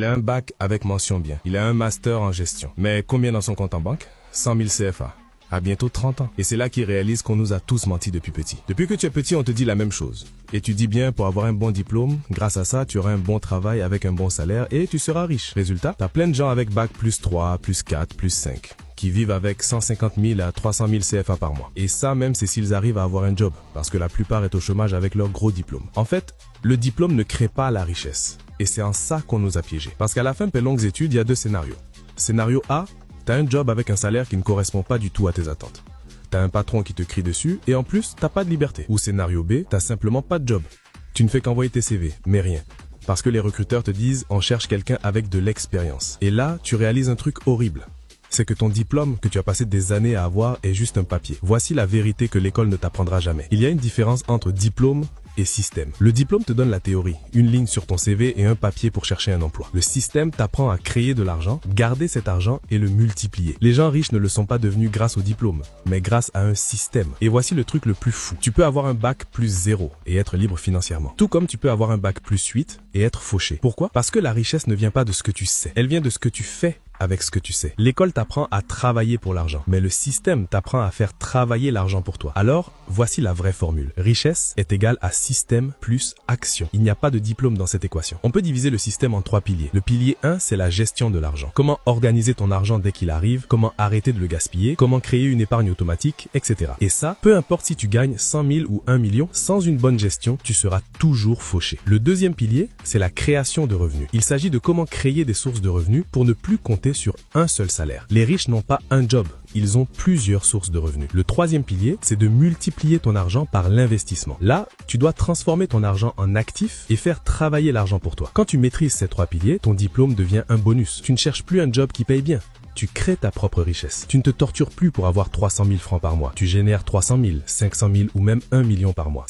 Il a un bac avec mention bien. Il a un master en gestion. Mais combien dans son compte en banque? 100 000 CFA. À bientôt 30 ans. Et c'est là qu'il réalise qu'on nous a tous menti depuis petit. Depuis que tu es petit, on te dit la même chose. Et tu dis bien, pour avoir un bon diplôme, grâce à ça, tu auras un bon travail avec un bon salaire et tu seras riche. Résultat, t'as plein de gens avec bac plus 3, plus 4, plus 5, qui vivent avec 150 000 à 300 000 CFA par mois. Et ça, même c'est s'ils arrivent à avoir un job, parce que la plupart est au chômage avec leur gros diplôme. En fait, le diplôme ne crée pas la richesse. Et c'est en ça qu'on nous a piégés. Parce qu'à la fin de tes longues études, il y a deux scénarios. Scénario A, t'as un job avec un salaire qui ne correspond pas du tout à tes attentes. T'as un patron qui te crie dessus et en plus, t'as pas de liberté. Ou scénario B, t'as simplement pas de job. Tu ne fais qu'envoyer tes CV, mais rien. Parce que les recruteurs te disent, on cherche quelqu'un avec de l'expérience. Et là, tu réalises un truc horrible. C'est que ton diplôme que tu as passé des années à avoir est juste un papier. Voici la vérité que l'école ne t'apprendra jamais. Il y a une différence entre diplôme et système. Le diplôme te donne la théorie, une ligne sur ton CV et un papier pour chercher un emploi. Le système t'apprend à créer de l'argent, garder cet argent et le multiplier. Les gens riches ne le sont pas devenus grâce au diplôme, mais grâce à un système. Et voici le truc le plus fou. Tu peux avoir un bac plus 0 et être libre financièrement. Tout comme tu peux avoir un bac plus 8 et être fauché. Pourquoi? Parce que la richesse ne vient pas de ce que tu sais. Elle vient de ce que tu fais avec ce que tu sais. L'école t'apprend à travailler pour l'argent, mais le système t'apprend à faire travailler l'argent pour toi. Alors, voici la vraie formule. Richesse est égale à système plus action. Il n'y a pas de diplôme dans cette équation. On peut diviser le système en 3 piliers. Le pilier 1, c'est la gestion de l'argent. Comment organiser ton argent dès qu'il arrive, comment arrêter de le gaspiller, comment créer une épargne automatique, etc. Et ça, peu importe si tu gagnes 100 000 ou 1 million, sans une bonne gestion, tu seras toujours fauché. Le deuxième pilier, c'est la création de revenus. Il s'agit de comment créer des sources de revenus pour ne plus compter sur un seul salaire. Les riches n'ont pas un job, ils ont plusieurs sources de revenus. Le troisième pilier, c'est de multiplier ton argent par l'investissement. Là, tu dois transformer ton argent en actif et faire travailler l'argent pour toi. Quand tu maîtrises ces 3 piliers, ton diplôme devient un bonus. Tu ne cherches plus un job qui paye bien. Tu crées ta propre richesse. Tu ne te tortures plus pour avoir 300 000 francs par mois. Tu génères 300 000, 500 000 ou même 1 million par mois.